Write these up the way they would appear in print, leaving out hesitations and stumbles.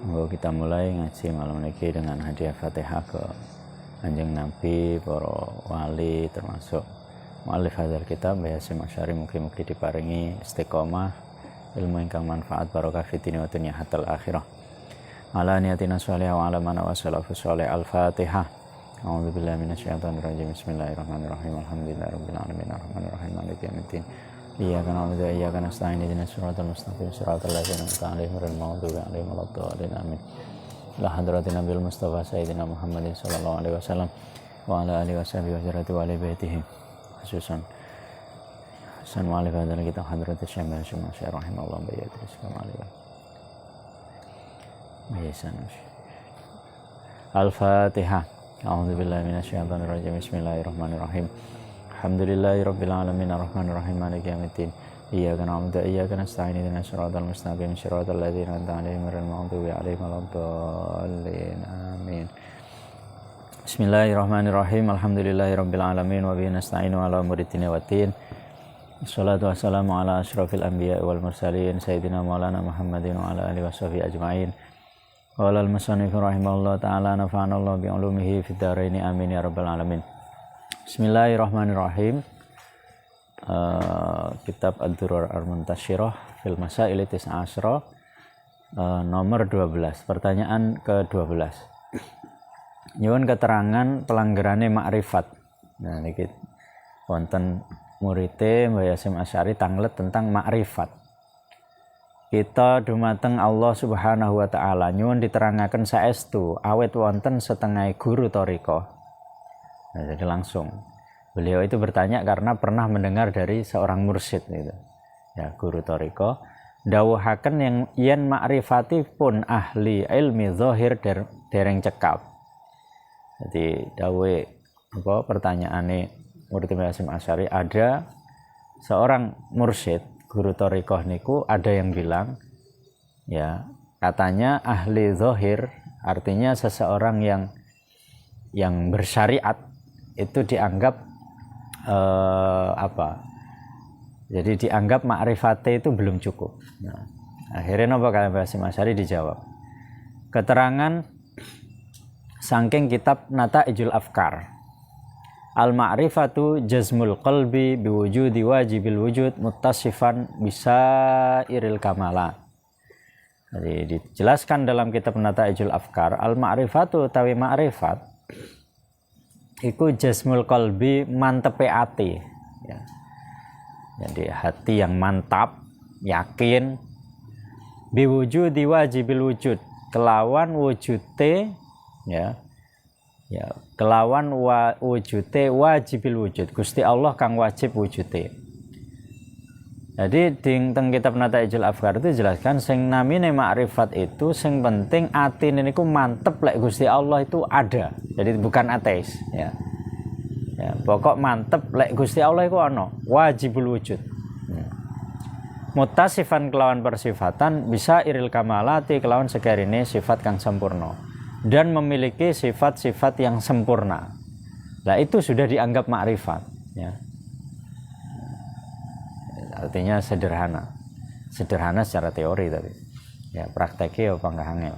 Monggo kita mulai ngaji malam niki dengan hadiah Fatihah ke Kanjeng Nabi, para wali termasuk mu'allif hadzal kitab Mbah Hasyim Asy'ari, mugi-mugi diparingi istiqomah, ilmu ingkang manfaat, barokah fid dunya wa dunya hatal akhirah. Ala niyatina sholihah wa ala man wasalafu sholih. Al-Fatihah. A'udzubillahi minasyaitonir rajim. Bismillahirrahmanirrahim. Alhamdulillahirabbil alamin arrahmanirrahim maliki yaumiddin. Iyyaka na'budu wa iyyaka nasta'in ihdinas siratal mustaqim siratal ladzina an'amta 'alaihim ghairil maghdubi 'alaihim waladdallin amin. La hadratin Nabil Mustafa Sayyidina Muhammadin sallallahu alaihi wasallam wa ala alihi washabihi wa jarati wa ali baitihi khususan san mu'allif hadzal kitab hadratus Syekh Hasyim Asy'ari rahimahullah bayyidus kamalilah. Al-Fatihah. A'udzubillahi minasyaitonir rajim. Bismillahirrahmanirrahim. Alhamdulillahirabbil alamin arrahmanir rahim maliki yaumiddin. Iyyaka na'budu wa iyyaka nasta'in ihdinas siratal mustaqim siratal ladzina an'amta 'alaihim ghairil maghdubi 'alaihim waladdallin amin. Bismillahirrahmanirrahim. Alhamdulillahirabbil alamin wa bihi nasta'inu 'ala umuri dunya waddin. Wassalatu wassalamu ala asyrafil anbiya'i wal mursalin sayyidina maulana Muhammadin wa ala alihi washabihi ajma'in. Qala al-musannif rahimahullah ta'ala nafa'ana Allah bi 'ulumihi fid dharain amin ya rabbal alamin. Bismillahirrahmanirrahim. Kitab Ad-Durar Al-Muntashirah fil Masail Tis'a Asyra, nomor 12. Pertanyaan ke-12. Nyuwun keterangan pelanggarane makrifat. Nah niki wonten murite Mbah Hasyim Asy'ari tanglet tentang makrifat. Kita dumateng Allah Subhanahu wa taala nyuwun diterangaken saestu awet wonten setengah guru thariqah. Nah, jadi langsung beliau itu bertanya karena pernah mendengar dari seorang mursyid gitu. Ya, guru thariqah dawuhaken yang yen makrifati pun ahli ilmi zahir dereng cekap. Jadi dawuhe pertanyaane murid Mbah Hasyim Asy'ari, ada seorang mursyid guru thariqah niku ada yang bilang ya katanya ahli zahir artinya seseorang yang bersyariat itu dianggap jadi dianggap makrifate itu belum cukup. Nah, akhirnya apa kalian Mbah Hasyim Asy'ari dijawab keterangan saking kitab Nata'ijul Afkar. Al-ma'rifatu jazmul qalbi biwujudi wajibil wujud muttasifan bisairil kamalat. Jadi dijelaskan dalam kitab Nata'ijul Afkar, al-ma'rifatu utawi ma'rifat iku jazmul qalbi mantepe ati ya. Jadi hati yang mantap, yakin biwujudi wajibil wujud kelawan wujute ya kelawan wujute wajibil wujud Gusti Allah kang wajib wujute. Jadi teng kitab Nata'ijul Afkar itu jelaskan sing namine makrifat itu sing penting atine niku mantep lek Gusti Allah itu ada. Jadi bukan ateis ya. Ya, pokok mantep lek Gusti Allah iku ana, wajibul wujud. Muttasifan kelawan persifatan bisa iril kamalati kelawan sekarine sifat kang sempurna dan memiliki sifat-sifat yang sempurna. Nah itu sudah dianggap makrifat ya. Artinya sederhana secara teori tadi ya, prakteknya apa enggak angel.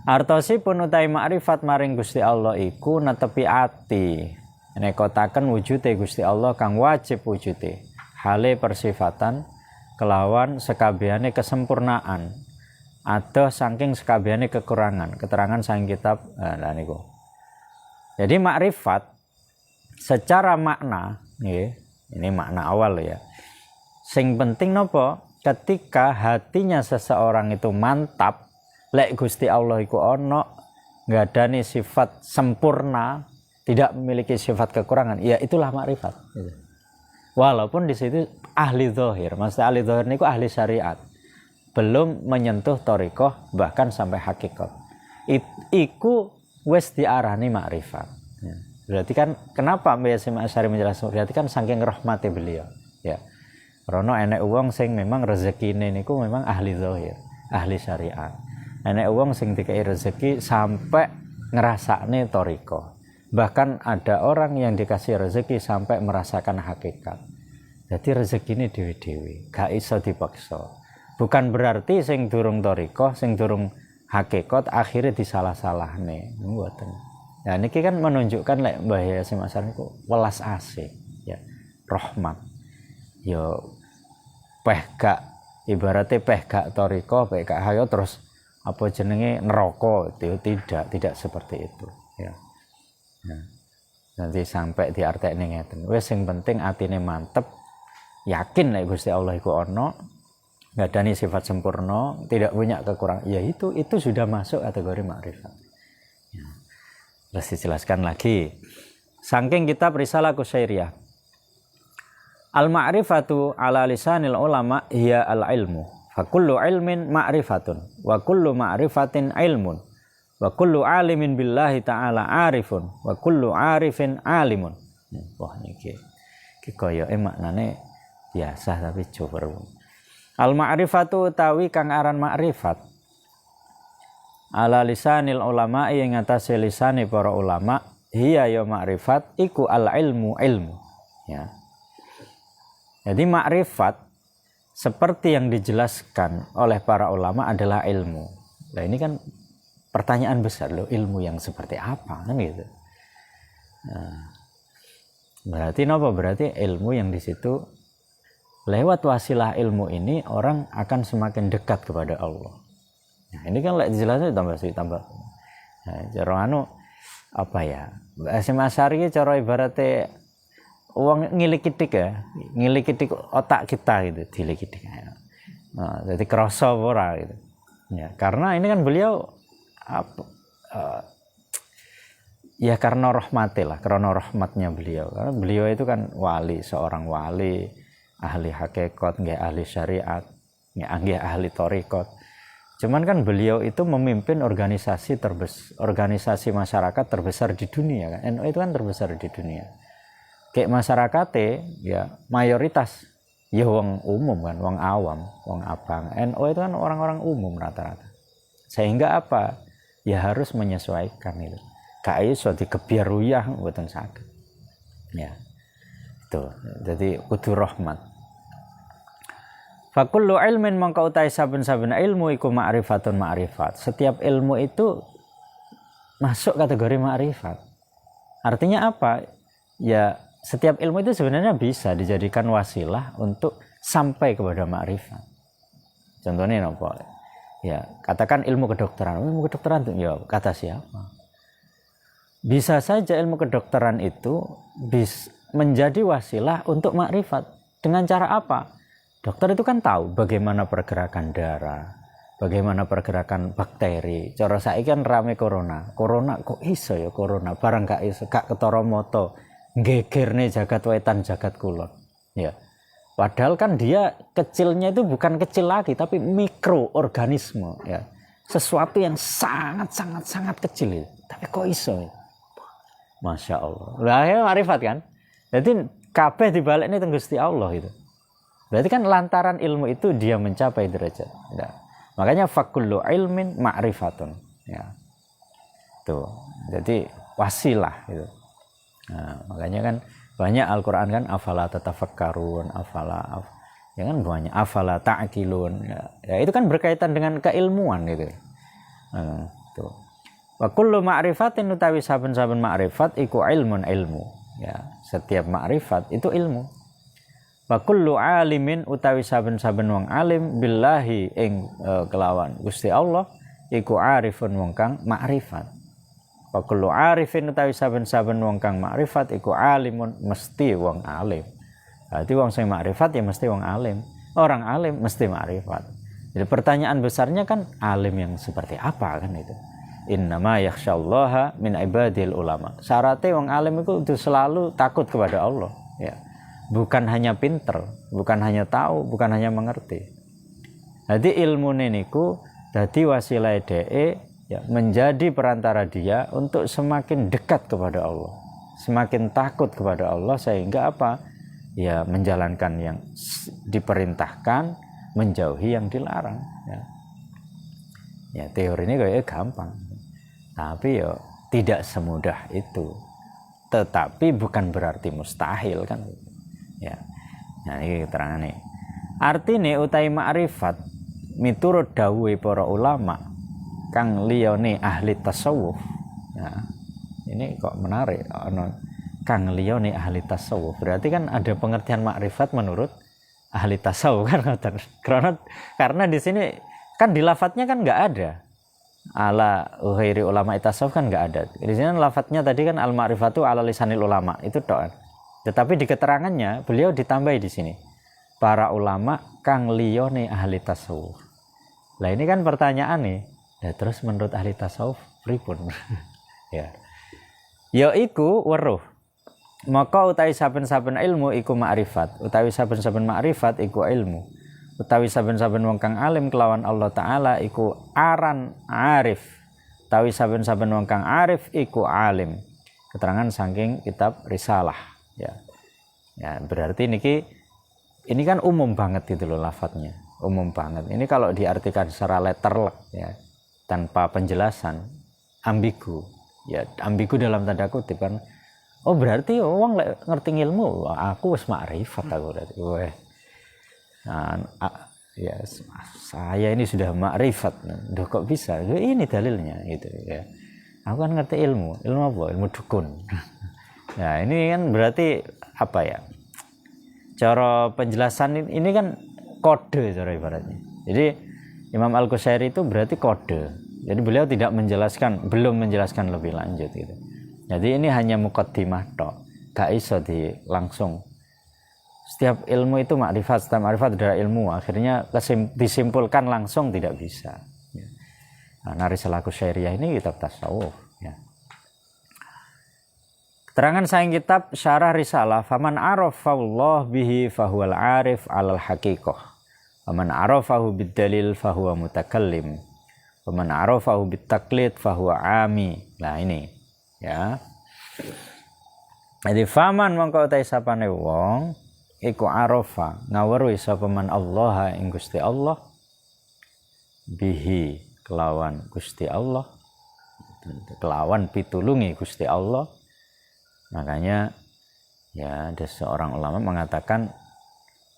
Artosipun utawi makrifat maring Gusti Allah iku netepi ati nekotaken wujude Gusti Allah kang wajib wujude hale persifatan kelawan sekabehane kesempurnaan atau saking sekabehane kekurangan. Keterangan saking kitab niku. Jadi makrifat secara makna ini makna awal ya. Sing penting nopo? Ketika hatinya seseorang itu mantap, lek Gusti Allah iku ana, ngadani sifat sempurna, tidak memiliki sifat kekurangan, ya itulah makrifat. Walaupun di situ ahli zahir, maksud ahli zahir niku ahli syariat, belum menyentuh thariqah bahkan sampai hakikat. Iku wis diarani makrifat. Berarti kan kenapa Mbah Hasyim Asy'ari menjelaskan? Berarti kan saking rahmati beliau, ya. Karena enek wong sing memang rezekine niku memang ahli zahir, ahli syariat. Enek wong sing dikai rezeki sampai ngrasakne thariqah. Bahkan ada orang yang dikasih rezeki sampai merasakan hakikat. Jadi rezekine dhewe-dhewe, gak iso dipaksa. Bukan berarti sing durung thariqah, sing durung hakikat akhirnya disalah-salahne mboten. Nah niki kan menunjukkan lek Mbah Hasyim Asy'ari niku welas asih ya, rahmat. Ya peh gak ibaratnya peh gak toriko, peh gak hayo terus apa jenenge neraka itu tidak seperti itu ya. Nah, nanti sampai diartekne ngeten. Wis sing penting atine mantep, yakin lek Gusti Allah iku ana, ngadani sifat sempurna, tidak punya kekurangan. Ya itu sudah masuk kategori makrifat. Ya. Terus dijelaskan lagi. Saking kitab Risalah Qusyairiyah. Al-ma'rifatu ala lisanil ulama hiya al-ilmu. Fa kullu ilmin ma'rifatun wa kullu ma'rifatin ilmun. Wa kullu alimin billahi ta'ala arifun wa kullu arifin alimun. Wah niki kaya maknane biasa tapi coba. Al-ma'rifatu utawi kang aran ma'rifat ala lisanil ulama ing atase lisane para ulama hiya ya ma'rifat iku al-ilmu ya. Jadi makrifat seperti yang dijelaskan oleh para ulama adalah ilmu. Nah ini kan pertanyaan besar loh, ilmu yang seperti apa kan gitu. Nah, berarti apa? Berarti ilmu yang di situ lewat wasilah ilmu ini orang akan semakin dekat kepada Allah. Nah ini kan lek dijelaskan tambah. Nah, cara apa ya? Hasyim Asy'ari cara ibaratnya uang ngilikitik ya, ngilikitik otak kita gitu, dilikitik. Nah, jadi kerasa ora gitu. Ya, karena ini kan beliau ya karena rahmatilah, karena rahmatnya beliau. Karena beliau itu kan wali, seorang wali, ahli hakikat, nggih ahli syariat, nggih ahli thariqat. Cuman kan beliau itu memimpin organisasi masyarakat terbesar di dunia kan. NU itu kan terbesar di dunia. Kayak masyarakatnya ya mayoritas ya wong umum kan, wong awam, wong abang. NU itu kan orang-orang umum rata-rata. Sehingga apa? Ya harus menyesuaikan itu. Gak iso dikebiaruyah mboten saged. Ya. Itu. Jadi kudu rahmat. Fa kullu ilmin mangka utahe saben-saben ilmu iku ma'rifatun ma'rifat. Setiap ilmu itu masuk kategori ma'rifat. Artinya apa? Ya setiap ilmu itu sebenarnya bisa dijadikan wasilah untuk sampai kepada ma'rifat. Contohnya apa? Ya, katakan ilmu kedokteran. Ilmu kedokteran itu ya kata siapa? Bisa saja ilmu kedokteran itu menjadi wasilah untuk ma'rifat. Dengan cara apa? Dokter itu kan tahu bagaimana pergerakan darah, bagaimana pergerakan bakteri. Cara saiki kan rame corona. Corona kok iso ya corona? Barang gak iso, gak ketara moto. Gegerne jagat wetan jagat kulon ya, padahal kan dia kecilnya itu bukan kecil lagi tapi mikroorganisme ya, sesuatu yang sangat kecil itu. Tapi kok iso ya? Masya Allah lah ya marifat kan. Jadi kabeh dibalik ini Gusti Allah itu. Berarti kan lantaran ilmu itu dia mencapai derajat ya. Makanya fakullu ilmin ma'rifatun ya. Tuh jadi wasilah itu. Nah, makanya kan banyak Al-Quran kan afala tatafakkarun, ya kan banyak afala ta'qilun. Ya, itu kan berkaitan dengan keilmuan gitu. Tuh. Wa kullu ma'rifatin utawi saben-saben ma'rifat iku ilmun ilmu. Ya, setiap ma'rifat itu ilmu. Wa kullu alimin utawi saben-saben wong alim billahi ing kelawan Gusti Allah iku arifun wong kang ma'rifat. Wa kullu arifin utawi saben-saben wong kang makrifat iku alimun mesti wong alim. Berarti wong sing makrifat ya mesti wong alim. Orang alim mesti makrifat. Jadi pertanyaan besarnya kan alim yang seperti apa kan itu. Innama yakhsyallaha min ibadil ulama. Syaratnya wong alim itu selalu takut kepada Allah ya. Bukan hanya pinter, bukan hanya tahu, bukan hanya mengerti. Jadi ilmu niku dadi wasilah dhek ya, menjadi perantara dia untuk semakin dekat kepada Allah, semakin takut kepada Allah sehingga apa? Ya menjalankan yang diperintahkan, menjauhi yang dilarang. Ya, ya teori ini kayaknya gampang, tapi ya tidak semudah itu. Tetapi bukan berarti mustahil kan? Ya, nah ini keterangan nih. Artinya utai ma'rifat miturut dawuhe para ulama. kang liyane ahli tasawuf. Ya, ini kok menarik, kang liyane ahli tasawuf. Berarti kan ada pengertian makrifat menurut ahli tasawuf kan. Karena di sini kan di lafadznya kan nggak ada. Ala ghairi ulama tasawuf kan nggak ada. Di sini lafadznya tadi kan al ma'rifatu ala lisanil ulama itu doang. Tetapi di keterangannya beliau ditambahi di sini para ulama kang liyane ahli tasawuf. Lah ini kan pertanyaan nih. Ya terus menurut ahli tasawuf pripun? Ya. Ya iku weruh. Maka utawi saben-saben ilmu iku ma'rifat, utawi saben-saben ma'rifat iku ilmu. Utawi saben-saben wong kang alim kelawan Allah Ta'ala iku aran arif. Utawi saben-saben wong kang arif iku alim. Keterangan saking kitab Risalah. Ya, ya berarti ini kan umum banget gitu loh lafadznya. Umum banget. Ini kalau diartikan secara letterlek ya, tanpa penjelasan, ambigu. Ya, ambigu dalam tanda kutip kan. Oh berarti wong ngerti ilmu, aku wis makrifat aku berarti. Weh. Nah, ya saya ini sudah makrifat. Duh kok bisa? Ini dalilnya gitu ya. Aku kan ngerti ilmu apa? Ilmu dukun. Nah, ini kan berarti apa ya? Cara penjelasan ini kan kode cara ibaratnya. Jadi Imam Al-Qushairi itu berarti kode. Jadi beliau tidak belum menjelaskan lebih lanjut gitu. Jadi ini hanya muqaddimah tok. Gak iso langsung. Setiap ilmu itu makrifat, setiap makrifat adalah ilmu. Akhirnya disimpulkan langsung tidak bisa. Nah, Risalah Qushairiyah ini kitab tasawuf. Ya. Keterangan saing kitab Syarah Risalah, faman arafallah bihi fahuwal arif alal haqiqah. Faman arafahu bid-dalil fahuwa mutakallim. Faman arafahu bit-taqlid fahuwa ami. Nah ini, ya. Jadi faman mongko utahe sapane wong iku arafa ngaweruhi sapa man Allah ing Gusti Allah bihi kelawan Gusti Allah, kelawan pitulungi Gusti Allah. Makanya ya ada seorang ulama mengatakan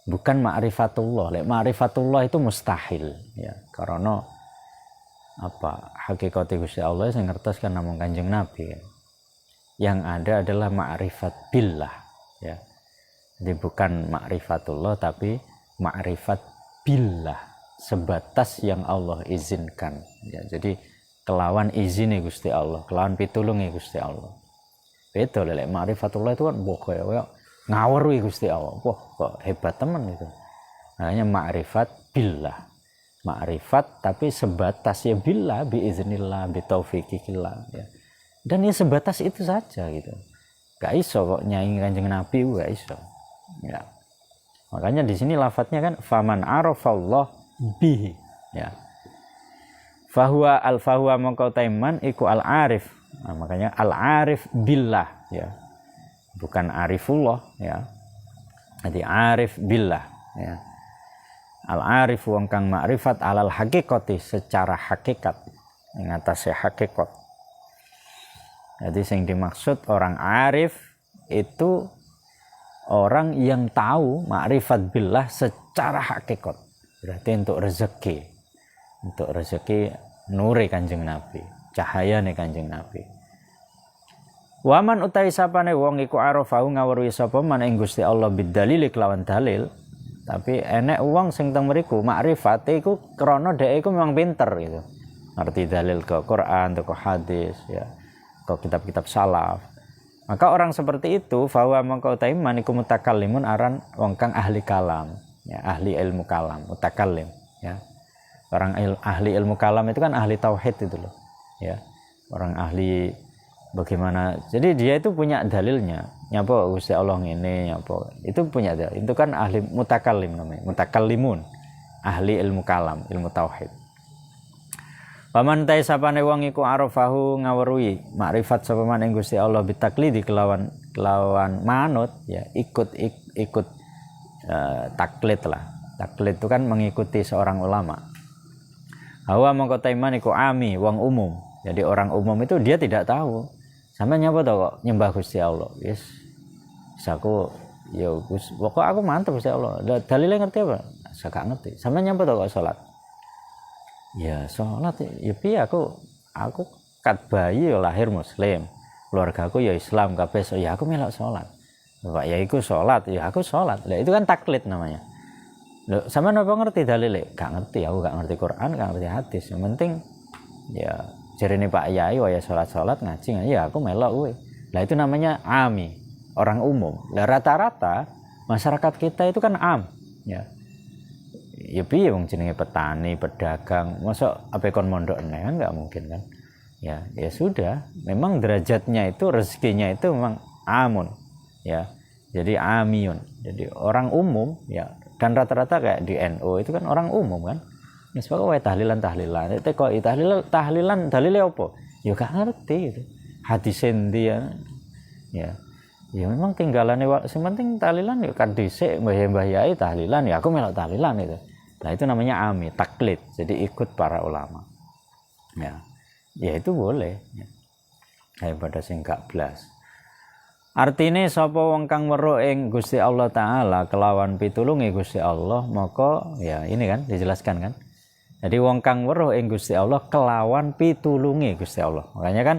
bukan ma'rifatullah. Lek ma'rifatullah itu mustahil ya, karena apa hakikat Gusti Allah sing ngertos kan namung Kanjeng Nabi ya. Yang ada adalah ma'rifat billah ya. Jadi bukan ma'rifatullah tapi ma'rifat billah, sebatas yang Allah izinkan ya. Jadi kelawan izine Gusti Allah, kelawan pitulunge Gusti Allah. Beda lek ma'rifatullah itu kan kaya ngawruhi Gusti Allah. Wah, kok hebat teman itu. Makanya ma'rifat billah. Ma'rifat tapi sebatas ya billah biiznillah bitaufiqillah ya. Dan ya sebatas itu saja gitu. Gak iso kok nyai Kanjeng Nabi gak iso. Ya. Makanya di sini lafadznya kan faman arafallah bihi ya. Fahuwa mongko taiman iku al arif. Nah, makanya al arif billah ya. Bukan arifullah ya. Jadi arif billah ya. Al arif wong kang makrifat alal haqiqati secara hakikat ing atase hakikat. Jadi yang dimaksud orang arif itu orang yang tahu makrifat billah secara hakikat. Berarti untuk rezeki nure Kanjeng Nabi, cahayane Kanjeng Nabi. Waman utawi sapane wong iku arafahu ngawruhi sapa man ing Gusti Allah bidalil kelawan dalil. Tapi enek wong sing teng mriku makrifate iku krana dhek iku memang pinter gitu. Ngerti dalil ke Quran, ke hadis ya. Ke kitab-kitab salaf. Maka orang seperti itu fawa mongko taiman iku mutakallimun aran wong kang ahli kalam ya, ahli ilmu kalam, mutakallim ya. Orang ahli ilmu kalam itu kan ahli tauhid itu loh ya. Orang ahli bagaimana, jadi dia itu punya dalilnya nyapa Gusti Allah ngene nyapa, itu punya dalil. Itu kan ahli mutakallim namanya, mutakallimun, ahli ilmu kalam, ilmu tauhid. Paman tai sapane wong iku arafahu ngawruhi makrifat sapa man ing Gusti Allah bitaklidi kelawan manut ya, ikut taklid lah. Taklid itu kan mengikuti seorang ulama. Hawa mongko taiman iku ami wong umum. Jadi orang umum itu dia tidak tahu. Sampe nyapa to kok nyembah Gusti Allah. Yes. Aku ya Gus, pokok aku mantep Gusti Allah. Dalile ngerti apa? Saya gak ngerti. Sampe nyapa to kok salat. Ya sholat ya piye aku kat bayi ya lahir muslim. Keluargaku ya Islam kabeh ya aku melok sholat. Bapak ya iku sholat ya aku sholat. Lah itu kan taklid namanya. Loh, sama apa ngerti dalile? Gak ngerti, aku gak ngerti Quran, gak ngerti hadis. Yang penting ya jarine Pak Yai waya sholat ngaji ya aku melok kuwi. Lah itu namanya ami, orang umum. Lah rata-rata masyarakat kita itu kan ya. Ya piye wong jenenge petani, pedagang, masa ape kon mondok neh kan enggak mungkin kan. Ya sudah, memang derajatnya itu rezekinya itu memang amun. Ya. Jadi amiyun. Jadi orang umum ya, dan rata-rata kayak di NU itu kan orang umum kan. Ya sebab wae tahlilan. Itu kok tahlilan dalile apa? Ya gak ngerti gitu. Hadis endi ya. Ya memang tinggalane sementing tahlilan ya kan dhisik mbah yai tahlilan ya aku melok tahlilan itu. Nah itu namanya ami, taklid. Jadi ikut para ulama. Ya itu boleh. Ya. Daripada sing gak blas. Artine sapa wong kang weruh ing Gusti Allah taala kelawan pitulunge Gusti Allah, maka ya ini kan dijelaskan kan. Jadi wong kang weruh ing Gusti Allah kelawan pitulunge Gusti Allah. Makanya kan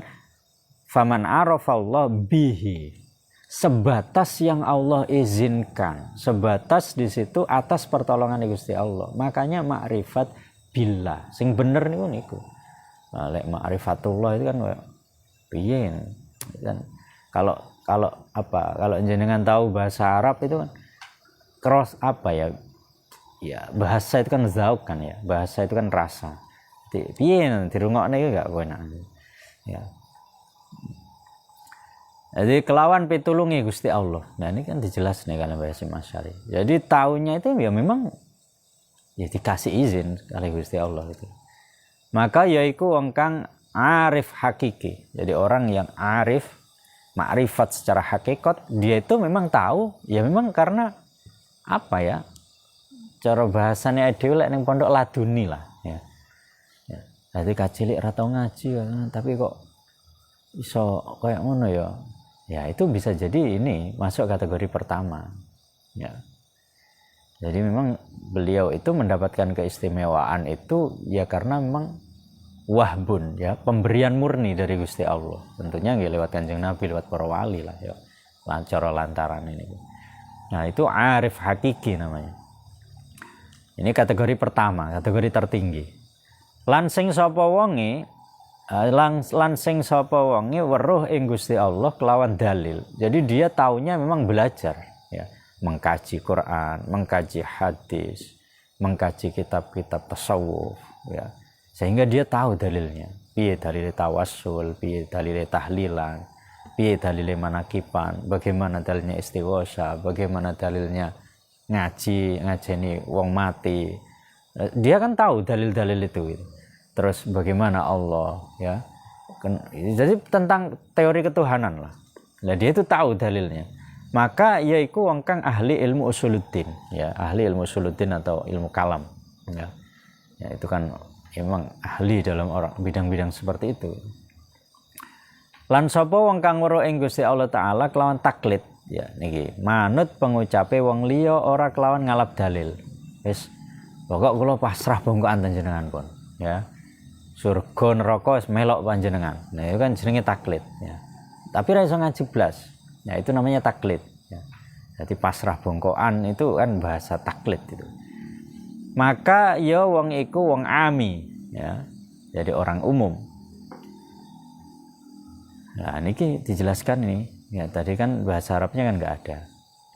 faman arafallah bihi. Sebatas yang Allah izinkan, sebatas di situ atas pertolongan Gusti Allah. Makanya makrifat billah, sing bener niku. Nah, lek makrifatullah itu kan piye kan kalau jenengan tahu bahasa Arab itu kan cross apa ya? Ya, bahasa itu kan zauk kan ya. Bahasa itu kan rasa. Piye dirungokne iki gak enak. Ya. Jadi kelawan pitulungi Gusti Allah. Nah ini kan dijelas nih kalau bahasa Masyari. Jadi tahunya itu ya memang ya dikasih izin oleh Gusti Allah itu. Maka yaiku wong kang arif hakiki. Jadi orang yang arif, makrifat secara hakikat, dia itu memang tahu. Ya memang karena apa ya? Cara bahasanya dhewe lek ning pondok laduni lah ya. Jadi kacilik ra tau ngaji tapi kok iso kayak ngono ya. Ya itu bisa jadi ini masuk kategori pertama. Ya. Jadi memang beliau itu mendapatkan keistimewaan itu ya karena memang wahbun ya, pemberian murni dari Gusti Allah. Tentunya nggih lewat Kanjeng Nabi, lewat para wali lah ya. Lantaran ini. Nah, itu arif hakiki namanya. Ini kategori pertama, kategori tertinggi. Lansing sapa wonge lansing sapa wonge weruh ing Gusti Allah kelawan dalil. Jadi dia taunya memang belajar ya, mengkaji Quran, mengkaji hadis, mengkaji kitab-kitab tasawuf ya. Sehingga dia tahu dalilnya. Piye dalile tawassul, piye dalile tahlilan, piye dalile manakipan, bagaimana dalilnya istighosah, bagaimana dalilnya ngajeni wong mati. Dia kan tahu dalil-dalil itu gitu. Terus bagaimana Allah ya. Jadi tentang teori ketuhanan lah. Nah dia itu tahu dalilnya. Maka yaiku wong kang ahli ilmu usuluddin ya, ahli ilmu usuluddin atau ilmu kalam ya. Ya itu kan emang ahli dalam orang bidang-bidang seperti itu. Lan sapa wong kang weruh ing Gusti Allah taala kelawan taklid ya niki manut pengucape wong liya ora kelawan ngalap dalil. Wis pokok kula pasrah bongkokan panjenengan pun ya. Surga neraka wis melok panjenengan. Nah, itu kan jenenge taklid ya. Tapi ra iso ngaji blas. Ya itu namanya taklid ya. Jadi pasrah bongkokan itu kan bahasa taklid itu. Maka ya wong iku wong ami ya. Jadi orang umum. Nah, niki dijelaskan ini. Ya, tadi kan bahasa Arabnya kan enggak ada.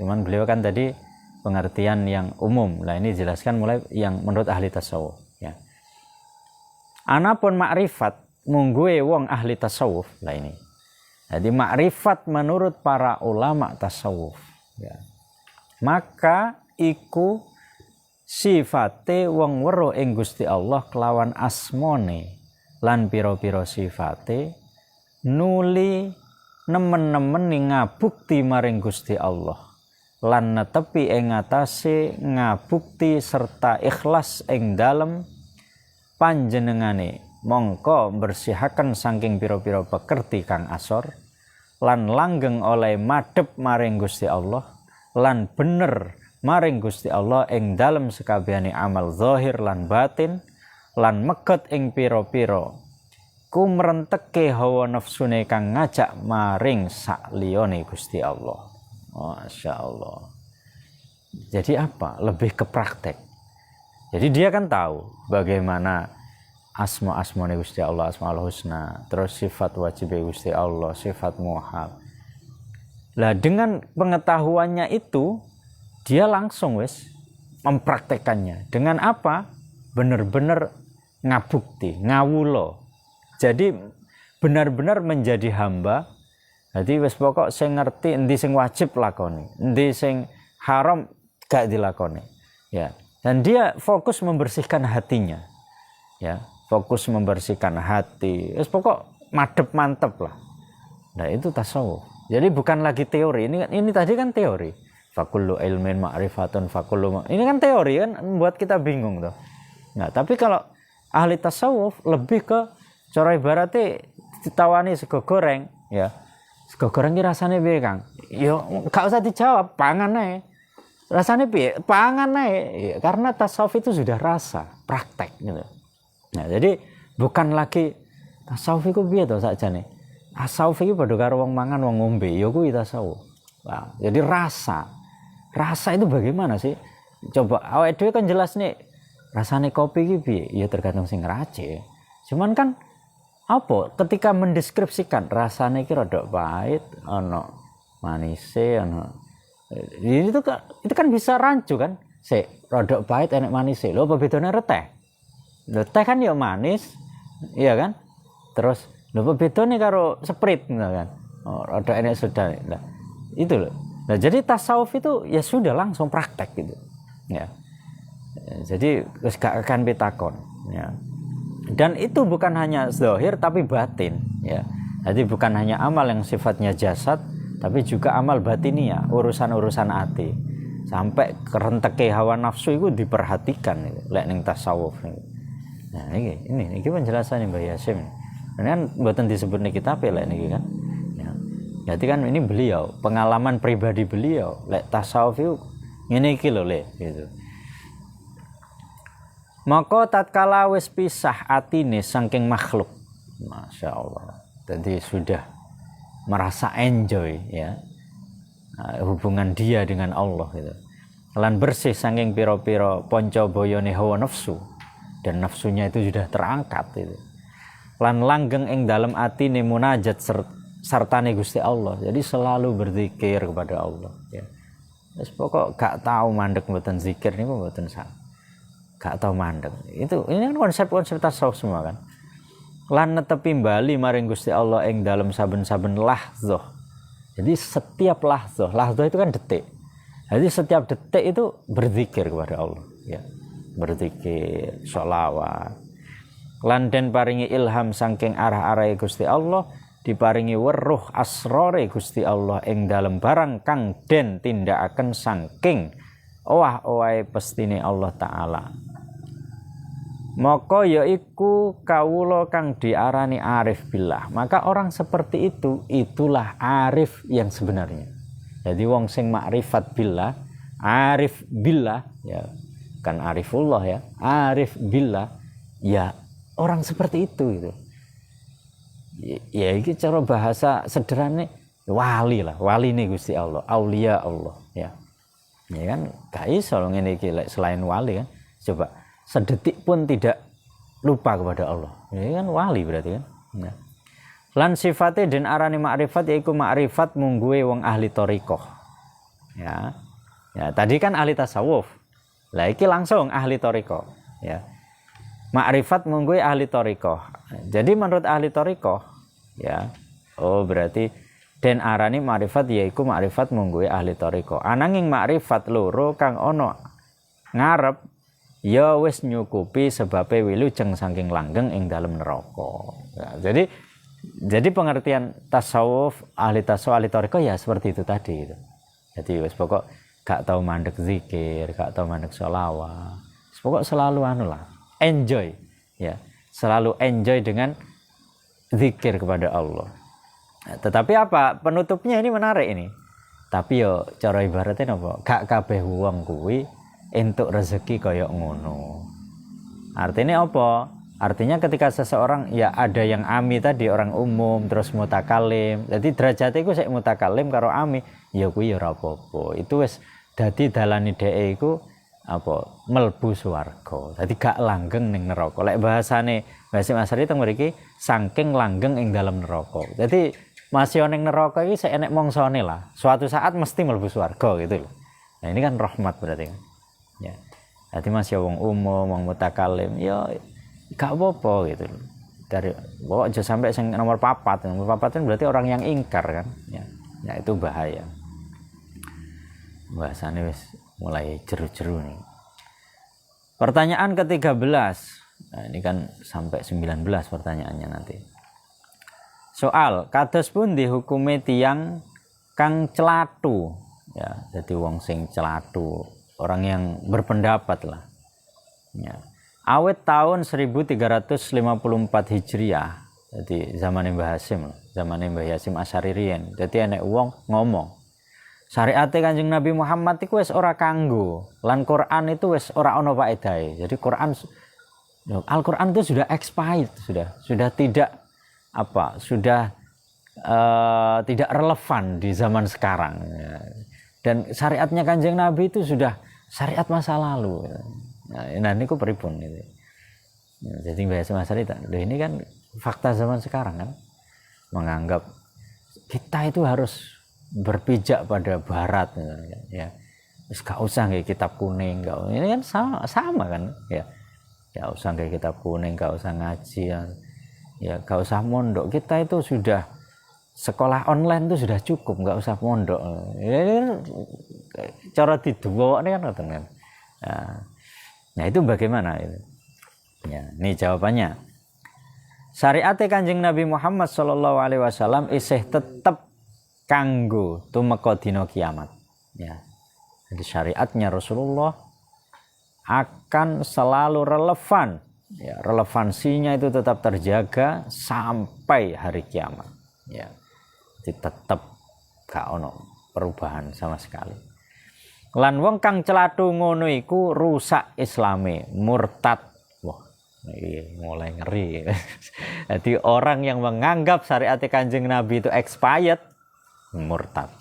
Cuman beliau kan tadi pengertian yang umum. Nah, ini dijelaskan mulai yang menurut ahli tasawuf ya. Anapun makrifat mungguhe wong ahli tasawuf lah ini. Jadi makrifat menurut para ulama tasawuf ya. Maka iku sifate wong weruh ing Gusti Allah kelawan asmone lan pira-pira sifate nuli nemen-nemen ngabukti maring Gusti Allah lan netepi ing ngatasé ngabukti serta ikhlas ing dalem panjenengane mongko bersihaken saking pira-pira pekerti kang asor lan langgeng oleh madhep maring Gusti Allah lan bener maring Gusti Allah ing dalem sekabehane amal zahir lan batin lan megot ing pira-pira kumrenteke hawa nafsune kang ngajak maring sakliyane Gusti Allah. Masya Allah. Jadi apa? Lebih ke praktek. Jadi dia kan tahu bagaimana asma-asmane Gusti Allah, asmaul husna, terus sifat wajib Gusti Allah, sifat muhal. Lah dengan pengetahuannya itu dia langsung wis mempraktekannya. Dengan apa? Benar-benar ngabukti, ngawulo. Jadi benar-benar menjadi hamba. Jadi wis pokok sing ngerti endi sing wajib lakoni, endi sing haram gak dilakoni. Ya. Dan dia fokus membersihkan hatinya. Ya, fokus membersihkan hati. Wis pokok madep mantep lah. Nah, itu tasawuf. Jadi bukan lagi teori. Ini tadi kan teori. Fakullu ilmin ma'rifatun fakullu. Ini kan teori kan membuat kita bingung tuh. Nah, tapi kalau ahli tasawuf lebih ke cara ibaratnya ditawani sego goreng, ya. Sego goreng ki rasane piye, Kang? Ya gak usah dijawab, pangan ae. Rasane piye? Pangan ae. Ya, karena tasawuf itu sudah rasa, praktek gitu. Nah, jadi bukan lagi tasawuf iku piye to sakjane. Tasawuf iki padha karo wong mangan wong ngombe, ya kuwi tasawuf. Nah, jadi rasa. Rasa itu bagaimana sih? Coba awake dhewe kan jelas nih rasane kopi iki piye? Ya tergantung sing ngracik. Cuman kan apa? Ketika mendeskripsikan rasane iki rada pahit, ana manise, ana itu kan bisa rancu kan? Sik, rada pahit enek manise. Lho apa bedane teh? Lho teh kan ya manis, iya kan? Terus lho apa bedane karo Sprite kan? Oh, rada enek soda. Nah, itu loh. Nah, jadi tasawuf itu ya sudah langsung praktek gitu. Ya. Jadi wis gak akan pitakon, ya. Dan itu bukan hanya zahir tapi batin, ya. Jadi bukan hanya amal yang sifatnya jasad tapi juga amal batinia, urusan-urusan hati. Sampai kerenteke hawa nafsu itu diperhatikan gitu, lek ning tasawuf niku. Nah, ini penjelasannya Mbak Yasim. Ini kan mboten disebut ning kitab lek niki kan. Jadi kan ini beliau, pengalaman pribadi beliau, lek tasawuf itu ngene iki lho lek gitu. Maka tatkala wis pisah atine saking makhluk. Masya Allah. Jadi sudah merasa enjoy ya. Hubungan dia dengan Allah gitu. Lan bersih saking pira-pira panca bayane hawa nafsu dan nafsunya itu sudah terangkat gitu. Lan langgeng ing dalem atine munajat sartane Gusti Allah. Jadi selalu berzikir kepada Allah ya. Wis pokok gak tahu mandek mboten zikir niku mboten sak. Gak tahu mandek. Ini kan konsep-konsep tasawuf semua kan. Lan netepi bali maring Gusti Allah ing dalam saben-saben lahzah. Jadi setiap lahzah itu kan detik. Jadi setiap detik itu berzikir kepada Allah ya. Berzikir, sholawat. Lan den paringi ilham saking arah-arahe Gusti Allah, diparingi weruh asrore Gusti Allah ing dalam barang kang den tindakaken saking owah-owahe pestine Allah taala. Maka yaiku kawula kang diarani arif billah. Maka orang seperti itu itulah arif yang sebenarnya. Jadi wong sing makrifat billah, arif billah ya, kan arifullah ya, arif billah ya orang seperti itu gitu. Ya ini cara bahasa sederhana wali lah, wali nih Gusti Allah, aulia Allah ya. Ya kan gak iso ngene iki selain wali kan. Coba sedetik pun tidak lupa kepada Allah. Ya kan wali berarti kan. Ya. Lan sifate den arane makrifat yaiku makrifat mungguhe wong ahli thariqah. Ya. Ya, tadi kan ahli tasawuf. Lah iki langsung ahli thariqah, ya. Makrifat mungguhe ahli thariqah. Jadi menurut ahli thariqah ya, oh berarti den arani makrifat yaiku makrifat mungguhe ahli thariqah. Ananging makrifat loro kang ana ngarep ya wis nyukupi sebabe wilujeng saking langgeng ing dalem neraka. Ya, jadi pengertian tasawuf ahli thariqah ya seperti itu tadi gitu. Jadi wis pokok gak tahu mandek zikir, gak tahu mandek sholawat. Pokok selalu enjoy ya. Selalu enjoy dengan zikir kepada Allah. Nah, tetapi apa? Penutupnya ini menarik ini. Tapi yo cara ibaratnya apa? Gak kabeh wong kuwi entuk rezeki kaya ngono. Artinya apa? Artinya ketika seseorang ya ada yang ami tadi orang umum terus mutakalim. Jadi derajate iku sik mutakalim karo ami, ya kuwi ya ora apa-apa. Itu wis dadi dalane dhek iku apa mlebu swarga. Dadi gak langgeng ning neraka. Lek bahasane Basim Asy'ari teng mriki saking langgeng ing dalam neraka. Jadi masih ning neraka iki sik enek mongsone lah. Suatu saat mesti mlebu swarga gitu loh. Nah, ini kan rahmat berarti kan. Ya. Jadi masih wong umum, wong mutakalim, ya gak apa-apa gitu loh. Dari pokok aja sampai sing nomor 4. Nomor 4 kan berarti orang yang ingkar kan. Ya. Ya itu bahaya. Bahasanya wis mulai jeru-jeru nih. Pertanyaan ke-13. Nah, ini kan sampai 19 pertanyaannya nanti. Soal, kados pun dihukume tiyang kang celatu. Ya, jadi wong sing celatu, orang yang berpendapat lah. Ya. Awet tahun 1354 Hijriah. Jadi zaman Mbah Hasim, zaman Mbah Hasim Asy'ari riyen. Jadi enek wong ngomong syariate Kanjeng Nabi Muhammad iku wis ora kanggo, lan Quran itu wis ora ana faedahe. Jadi Al-Quran itu sudah expired, sudah tidak tidak relevan di zaman sekarang. Dan syariatnya Kanjeng Nabi itu sudah syariat masa lalu. Nah ini ku pripun gitu. Jadi bahasa Mas Rita, ini kan fakta zaman sekarang kan, menganggap kita itu harus berpijak pada Barat, ya. Terus gak usah kayak kitab kuning, ini kan sama kan, ya. Gak usah kayak kitab kuning, gak usah ngaji, ya gak usah mondok. Kita itu sudah sekolah online itu sudah cukup, gak usah mondok. Ini cara dibawa ini kan, nah itu bagaimana itu? Ya, ini jawabannya. Syariat Kanjeng Nabi Muhammad sallallahu alaihi wasallam isih tetep kanggo tumeka dina kiamat. Ya. Jadi syariatnya Rasulullah akan selalu relevan. Ya, relevansinya itu tetap terjaga sampai hari kiamat. Ya. Jadi tetap gak ono perubahan sama sekali. Lan wong kang celatu ngono iku rusak islame, murtad. Wah, ini mulai ngeri. Jadi orang yang menganggap syariat Kanjeng Nabi itu expired, murtad.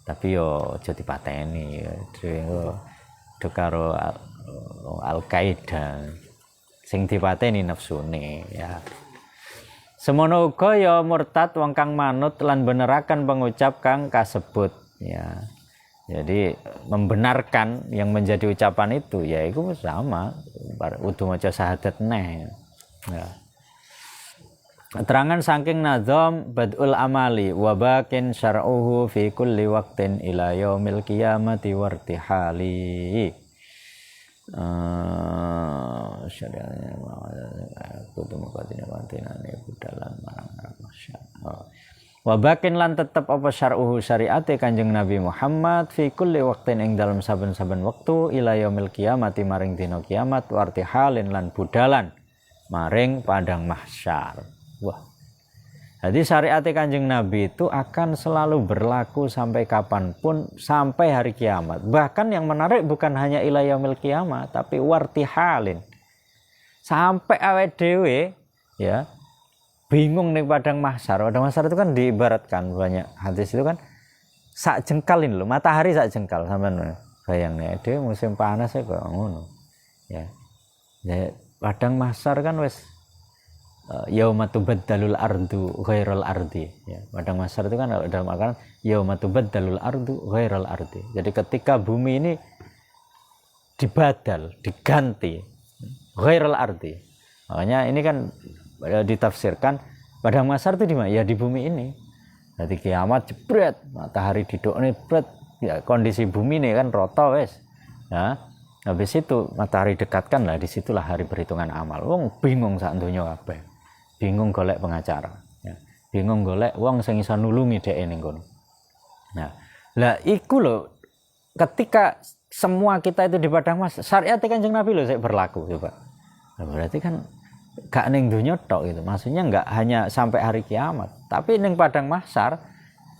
Tapi yo aja dipateni, do karo Al-Qaeda. Sing dipateni nafsune ya. Semono uga ya murtad wong kang manut lan beneraken pengucap kang kasebut ya. Jadi membenarkan yang menjadi ucapan itu ya itu sama udu maca syahadat neh. Ya. Terangan saking nazam badul amali wa bakin syar'uhu fi kulli waqtin ila yaumil qiyamati wartihali. Syariatnya kudu mukadine wantinane budalan marang masyaallah. Wa bakin lan tetep apa syar'uhu syariate Kanjeng Nabi Muhammad fi kulli waqtin ing dalam saben-saben wektu ila yaumil qiyamati maring dina kiamat wartihalin lan budalan maring padang mahsyar. Wah. Jadi syariat Kanjeng Nabi itu akan selalu berlaku sampai kapanpun, sampai hari kiamat. Bahkan yang menarik bukan hanya ila yaumil kiamat, tapi wartihalin. Sampai awake dhewe ya bingung nih padang mahsyar. Padang mahsyar itu kan diibaratkan banyak hadis itu kan sak jengkalin loh, matahari sak jengkal sampean bayangnya dhewe musim panas ya kok ngono. Ya. Ya padang mahsyar kan wis yauma tubaddalul ardu ghairal ardi ya. Padang mahsyar itu kan dalam Al-Qur'an yauma tubaddalul ardu ghairal ardi. Jadi ketika bumi ini dibadal, diganti ghairal ardi. Makanya ini kan ditafsirkan padang mahsyar itu di mana? Ya di bumi ini. Jadi kiamat jebret, matahari didokne jebret, ya kondisi bumi ini kan rata wis. Nah, habis itu matahari dekatkan lah, disitulah hari perhitungan amal. Wong bingung sak donya kabeh. Bingung golek pengacara, ya. Bingung golek wong sing iso nulungi dhek ning kono. Nah, lah iku lho ketika semua kita itu di padang mahsyar, syariat Kanjeng Nabi lho sik berlaku coba. Nah, berarti kan gak ning donya tok gitu. Maksudnya enggak hanya sampai hari kiamat, tapi ning padang mahsyar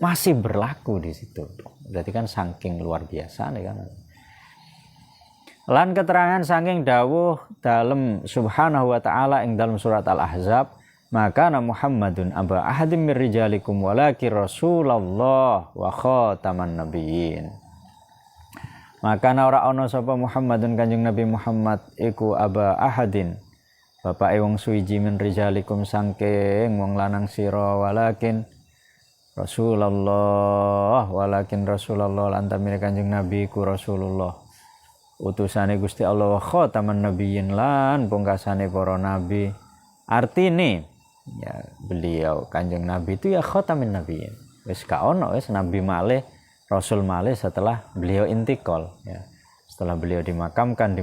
masih berlaku di situ. Berarti kan saking luar biasa nih kan. Lan keterangan saking dawuh dalam subhanahu wa ta'ala ing dalam surat Al-Ahzab, maka Muhammadun aba ahadim mir rijalikum walakin Rasulullah wa khataman nabiyyin. Maka ora ana sapa Muhammadun Kanjeng Nabi Muhammad iku aba ahadin bapake wong suwiji min rijalikum saking wong lanang sira walakin Rasulullah lan tamine Kanjeng Nabi ku Rasulullah utusane Gusti Allah wa khataman nabiyyin lan pungkasane para nabi. Artine ya beliau Kanjeng Nabi itu ya khatamin nabiyyin. Wis gak ono wis nabi malih, rasul malih setelah beliau intikal ya. Setelah beliau dimakamkan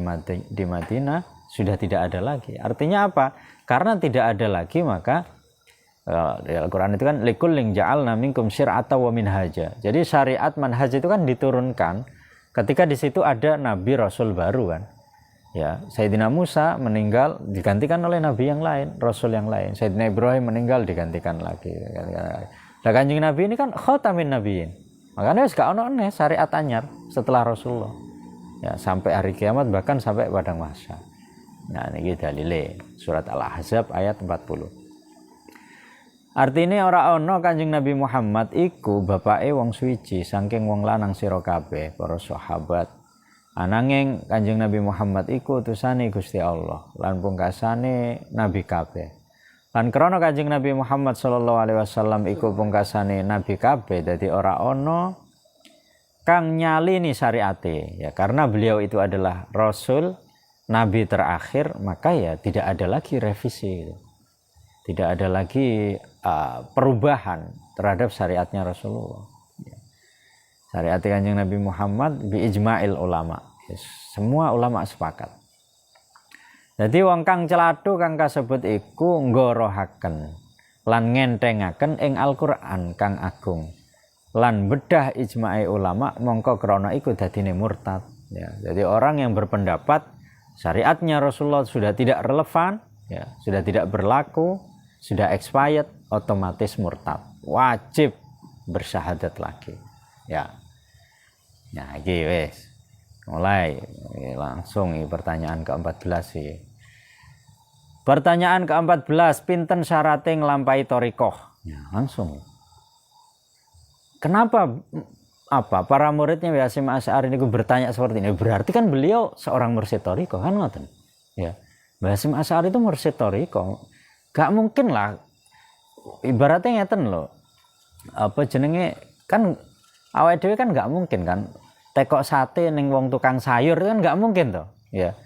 di Madinah sudah tidak ada lagi. Artinya apa? Karena tidak ada lagi maka Al-Qur'an itu kan likullin ja'alna minkum syir'atan wa minhaja. Jadi syariat manhaj itu kan diturunkan ketika di situ ada nabi rasul baru kan. Ya, Sayyidina Musa meninggal digantikan oleh nabi yang lain, rasul yang lain. Sayyidina Ibrahim meninggal digantikan lagi. Lah Kanjeng Nabi ini kan khatamin nabiyyin. Makanya wis gak ono neh syariat anyar setelah Rasulullah. Ya, sampai hari kiamat bahkan sampai padang mahsyar. Nah, niki dalile surat Al-Ahzab ayat 40. Artinya ora ana Kanjeng Nabi Muhammad iku bapake wong suwiji saking wong lanang sira kabeh para sahabat. Ananging Kanjeng Nabi Muhammad iku utusane Gusti Allah lan pungkasane nabi kabeh. Lan krana Kanjeng Nabi Muhammad sallallahu alaihi wasallam iku pungkasane nabi kabeh dadi ora ana kang nyalini syariate ya karena beliau itu adalah rasul nabi terakhir maka ya tidak ada lagi revisi. Tidak ada lagi perubahan terhadap syariatnya Rasulullah. Syariat Kanjeng Nabi Muhammad bi ijma'il ulama. Semua ulama sepakat. Jadi wong kang celathu kang kasebut iku nggorohaken lan ngentengaken ing Al-Qur'an kang agung. Lan bedah ijma'i ulama mongko krana iku dadine murtad. Ya, jadi orang yang berpendapat syariatnya Rasulullah sudah tidak relevan, ya, sudah tidak berlaku, sudah expired, otomatis murtad, wajib bersyahadat lagi ya. Nah iki wis mulai langsung pertanyaan ke-14 sih. Pertanyaan ke-14, pinten syarate nglampahi thariqah? Ya, langsung. Kenapa para muridnya Hasyim Asy'ari ini bertanya seperti ini? Berarti kan beliau seorang mursyid thariqah kan ngoten. Ya. Hasyim Asy'ari itu mursyid thariqah. Gak mungkin lah, ibaratnya ngeten loh, apa jenenge kan awake dhewe kan gak mungkin kan tekok sate ning wong tukang sayur kan gak mungkin toh, ya.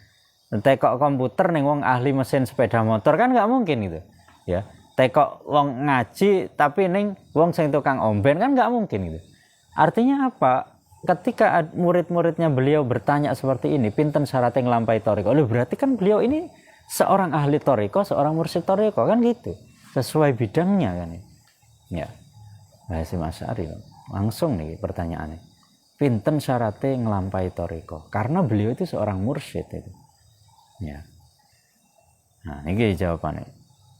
Tekok komputer ning wong ahli mesin sepeda motor kan gak mungkin gitu, ya. Tekok wong ngaji tapi ning wong sing tukang omben kan gak mungkin gitu. Artinya apa? Ketika murid-muridnya beliau bertanya seperti ini, pinten syaratnya nglampahi thariqah? Berarti kan beliau ini seorang ahli thariqah, seorang mursyid thariqah kan gitu. Sesuai bidangnya kan. Ya. Hasyim Asy'ari langsung nih pertanyaannya. Pinten syaratnya nglampahi thariqah? Karena beliau itu seorang mursyid itu. Ya. Nah, ini jawabannya.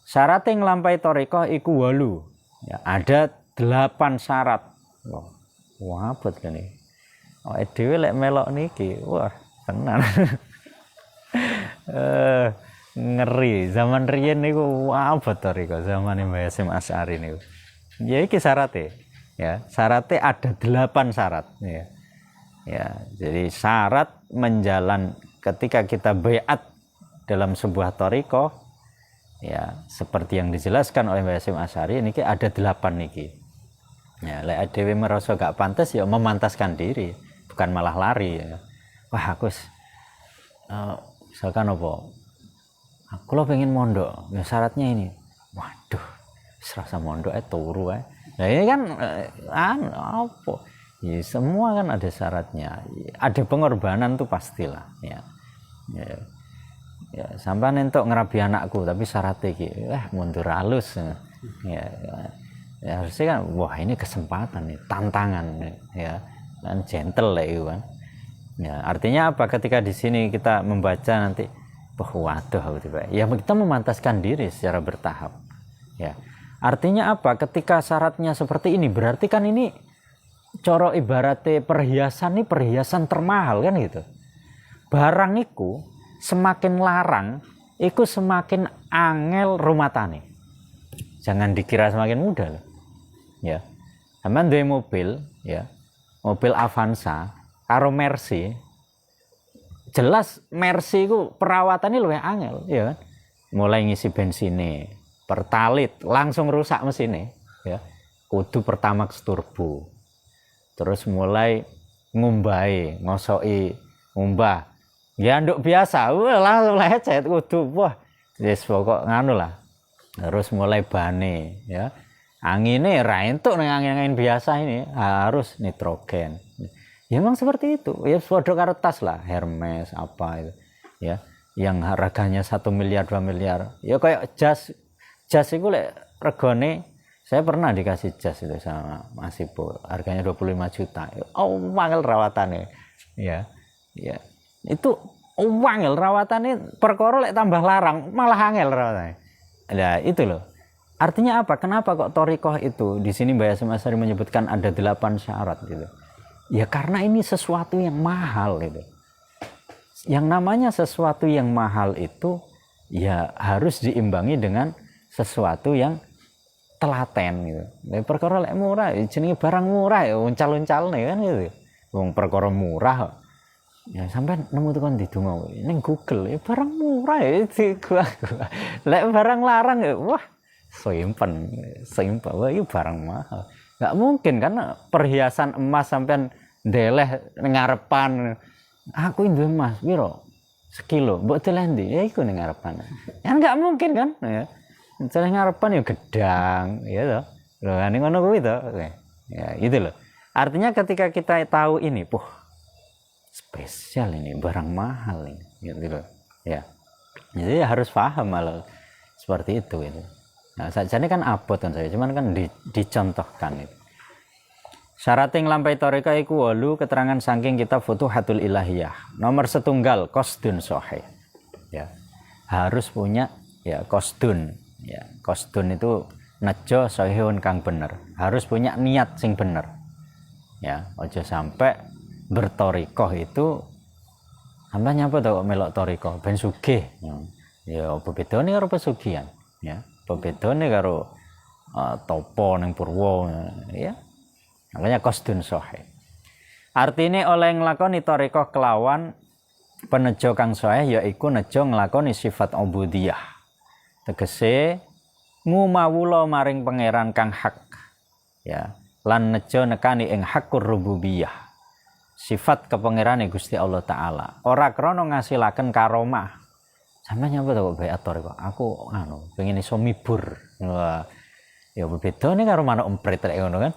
Syaratnya nglampahi thariqah iku 8. Ya, ada 8 syarat. Wah, abot kan iki. Awake dhewe lek melok niki, wah, tenan. Ngeri zaman riyen niku abot thariqah zamane Mbah Hasyim Asy'ari niku. Ya iki syaratnya. Ya, syaratnya ada 8 syarat ya. Ya, jadi syarat menjalan ketika kita baiat dalam sebuah thariqah ya seperti yang dijelaskan oleh Mbah Hasyim Asy'ari niki ada 8 niki. Ya, lek dhewe merasa gak pantas ya memantaskan diri, bukan malah lari ya. Wah, aku misalkan apa? Aku lo pengen mondok, ya syaratnya ini. Waduh, serasa mondok turu Nah ini kan apa? Ya, semua kan ada syaratnya. Ada pengorbanan tuh pastilah. Ya. Sampai nentok ngerabi anakku, tapi syaratnya gitu. Mundur halus. Ya harusnya kan, wah ini kesempatan nih, tantangan ya, dan gentle lah itu kan. Ya artinya apa? Ketika di sini kita membaca nanti. Waduh, ya kita memantaskan diri secara bertahap. Ya, artinya apa? Ketika syaratnya seperti ini, berarti kan ini coro ibaratnya perhiasan termahal kan gitu. barang iku semakin larang, iku semakin angel rumatane. Jangan dikira semakin mudah loh. Ya. Sampeyan duwe mobil, ya. Mobil Avanza karo Mercy. Jelas Mercy iku perawatannya luwih angel, ya kan? Mulai ngisi bensine, pertalit langsung rusak mesinnya, ya. Kudu Pertamax turbo. Terus mulai ngumbahi, ngosoki ngumbah. Ya nduk biasa, langsung lecet kudu. Wah, wis pokok nganu lah. Terus mulai bane, ya. Anginnya ra entuk ning angin-angin biasa ini, harus nitrogen. Ya memang seperti itu. Ya padha karo tas lah, Hermes apa itu. Ya, yang harganya 1 miliar 2 miliar. Ya kayak jas itu lek regane saya pernah dikasih jas itu sama Mas Ibu, harganya 25 juta. Oh, mangel rawatannya. Ya. Ya. Itu wangel rawatannya, perkara lek tambah larang malah angel rawatannya. Nah, itu loh. Artinya apa? Kenapa kok thariqah itu di sini Mbak Hasyim Asy'ari menyebutkan ada 8 syarat gitu. Ya karena ini sesuatu yang mahal gitu. Yang namanya sesuatu yang mahal itu ya harus diimbangi dengan sesuatu yang telaten gitu. Perkara lek murah jenenge barang murah ya uncal-uncalne kan gitu. Wong perkara murah ya sampai nemu tekan di donga ning Google ya barang murah ya gua. Lek barang larang ya wah simpen wah ini barang mahal. Nggak mungkin kan perhiasan emas sampean ndeleh ngarepan aku duwe emas piro sekilo mbok deleh ndi ya iku ning ngarepan. Ya nggak mungkin kan ya. Deleh ngarepan ya gedang ya toh. Lho ngene ngono kuwi to. Ya itu loh. Artinya ketika kita tahu ini, spesial ini barang mahal ini gitu loh. Ya. Jadi harus paham malah seperti itu gitu. Nah, sajane kan abot kan saya, cuman kan dicontohkan itu. Syarat yang lampai thariqah iku 8 keterangan saking kitab Futuhatul Ilahiyah. Nomor 1 qasdun shahih. Ya. Harus punya ya qasdun. Ya, qasdun itu nejo sahihun kang bener. Harus punya niat sing bener. Ya, aja sampai berthariqah itu sampai nyapa to kok melok thariqah ben sugih. Ya, apa bedane karo pesugihan, ya. Bedane karo topo ning Purwo ya. Makanya qasdun shahih. Artine oleh nglakoni thariqah kelawan penejo kang shahih yaiku nejo nglakoni sifat ubudiyah. Tegese ngumawula maring pangeran kang hak. Ya, lan nejo nekani ing hakur rububiyah. Sifat kepangerane Gusti Allah taala. Ora krana ngasilaken karomah. Sampe nyapa to kok bayat thariqah. Aku pengen iso mibur. Wah. Ya bedane karo manuk emprit rek ngono kan.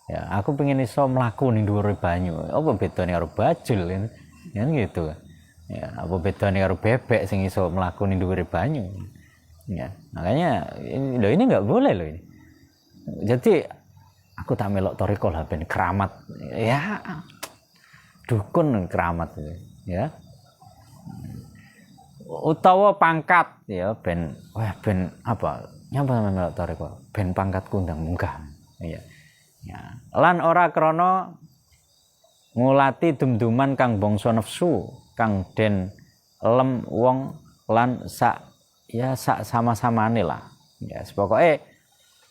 Ya, aku pengen iso mlaku ning dhuwure banyu. Apa bedane karo bajul kan? Ya gitu. Ya, apa bedane karo bebek sing iso mlaku ning dhuwure banyu. Ya, makanya ini enggak boleh loh ini. Jadi aku tak melok thariqah lah ben keramat. Ya dukun keramat itu, ya. Utawa pangkat ya ben apa nyapa melok thariqah ben pangkatku ndang munggah ya. Ya lan ora krana ngulati dumduman kang bangsa nafsu kang den lem wong lan sak sama-samane lah ya pokoke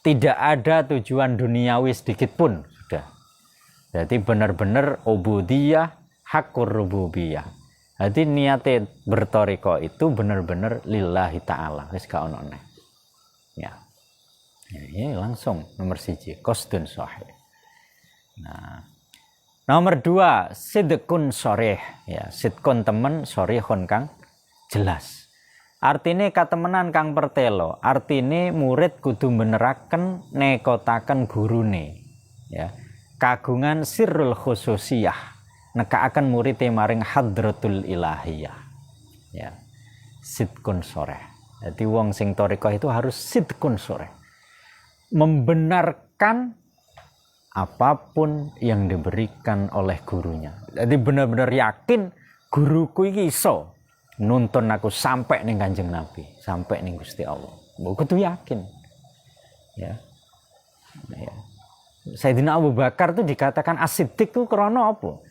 tidak ada tujuan duniawi sedikit pun sudah. Jadi benar-benar ubudiyah hakur rububiyah. Jadi niate berthariqah itu benar-benar lillahi ta'ala. Wis gak ono neh. Ya. Ya, langsung nomor 1 qasdun shahih. Nah, nomor 2 sidqun sharih. Ya, sidqun temen sharihun kang jelas. Artine katemenan kang pertelo. Artine murid kudu beneraken nekotaken gurune. Ya. Kagungan sirrul khususiyah. Nekaaken murid maring hadratul ilahiyah. Ya. Sidqun sharih. Jadi wong sing thariqah itu harus sidqun sharih. Membenarkan apapun yang diberikan oleh gurunya. Jadi benar-benar yakin guruku iki iso nuntun aku sampai ning Kanjeng Nabi, sampai ning Gusti Allah. Kudu yakin. Ya. Ya. Sayyidina Abu Bakar itu dikatakan as-siddiq itu krana apa?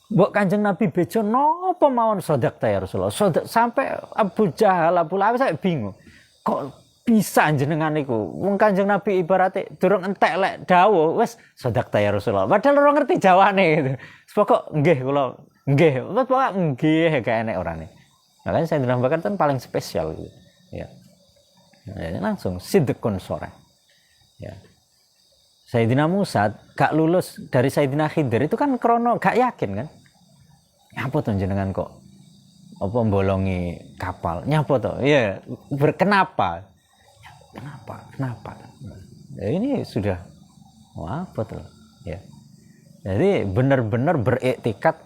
Mbok Kanjeng Nabi bejo napa mawon sodak ta ya Rasulullah. Sodak sampai Abu Jahal, Abu Lahab saya bingung. Kok bisa jenengan niku? Wong Kanjeng Nabi ibaratnya durung entek lek dawuh wis sodak ta ya Rasulullah. Padahal ora ngerti jawane gitu. Pokok nggih kula nggih. Pokok nggih gak enek orane. Makanya saya dinamakan kan paling spesial gitu. Ya. Nah, langsung sidqun sore. Ya. Sayyidina Musa gak lulus dari Sayyidina Khidir itu kan krono gak yakin kan. Nyapa tuh jenengan kok apa bolongi kapal? Nyapa tuh? Iya, kenapa? Kenapa? Ya, ini sudah apa tuh? Ya. Jadi benar-benar beriktikad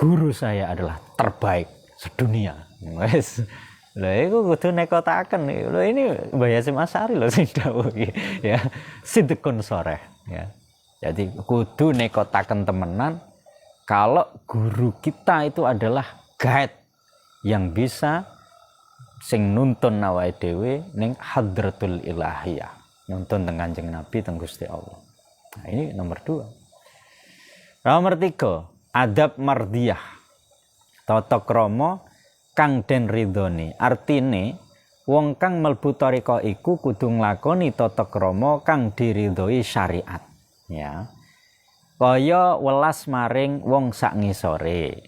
guru saya adalah terbaik sedunia. Wes. Lha iku kudu nekotaken. Lho ini Mbah Yasim Asy'ari lho sing dawuh iki ya. Sidqun sore ya. Jadi kudu nekotaken temenan kalau guru kita itu adalah guide yang bisa sing nuntun awake dhewe ning hadratul ilahiyah. Nuntun teng Kanjeng Nabi teng Gusti Allah. Nah, ini nomor 2. Nomor 3, adab mardiyah. Tata krama kang den ridhoni. Artine wong kang mlebu thariqah iku kudu nglakoni tata krama kang diridhoi syariat ya. Kaya welas maring wong sak ngisore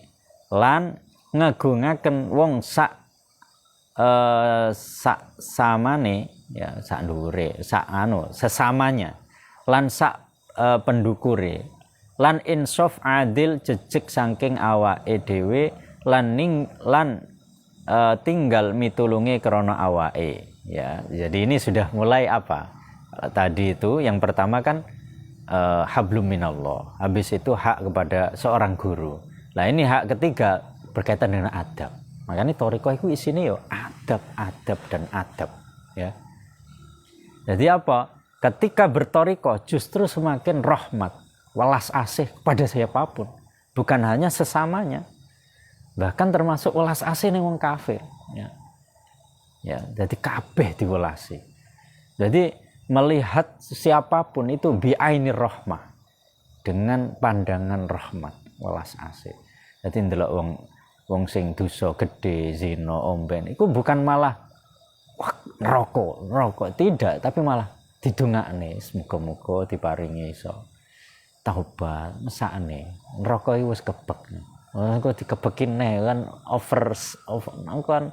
lan ngegungaken wong sak samane ya, sak dhuwure, sak sesamanya lan sak pendukure lan insaf adil jejeg saking awake dhewe lan tinggal mitulungi krana awake ya. Jadi ini sudah mulai apa? Tadi itu yang pertama kan hablum minallah. Habis itu hak kepada seorang guru. Nah, ini hak ketiga berkaitan dengan adab. Makanya thariqah itu isinya yo adab dan adab ya. Jadi apa? Ketika berthariqah justru semakin rahmat, welas asih kepada siapapun, bukan hanya sesamanya. Bahkan termasuk welas asih ning wong kafir ya. Ya, jadi kabeh diwelasi. Jadi melihat siapapun itu bi'ainir rahmah, dengan pandangan rahmat, welas asih. Jadi ndelok wong sing dosa gedhe, zina, omben iku bukan malah wah rokok tidak, tapi malah didongakne semoga-moga diparingi iso taubat, mesakne neraka iki wis kebek. Kok dikebekin kan over kan